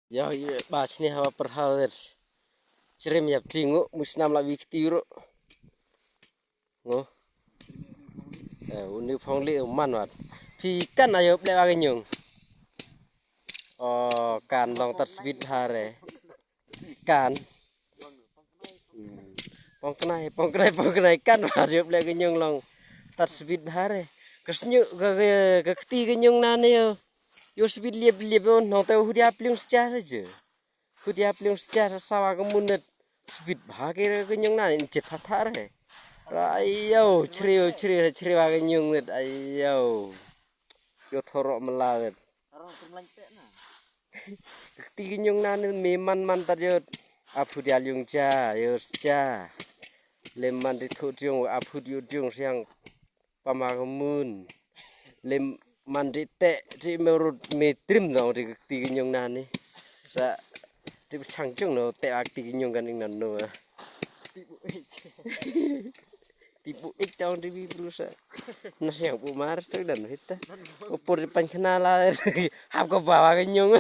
Ya bah sini hawa perhawer. Cerem yap cingu musnam la wiktiro. Ngo. Uni phong li man wat. Phi kan ayop le wa nyung. Oh kan long tat speed hare. Kan. Pong knai kan ayop le nyung long tat speed hare. Kesnyu ke keti nyung nane yo. Yo speed liep on nong tau hudia pling secara je. Hudia pling secara sawa kemunet speed bahage nyung nane jet hathare. Ayo, ceri wa nyung net ayo. Yo thorok melaget. Keti nyung nane man tar yo apu dia lyung cha yo cha. Leman di thu jung apu dio jung siang pamakemun. Lem mandi te di merut metrim dong di keti nyung nane. Sa di sangcung no te akti nyung kan ing nano. Tipu ik tahun di berusaha nasi yang pumar tu dan kita upur di pancenala hap ke bawah kenyung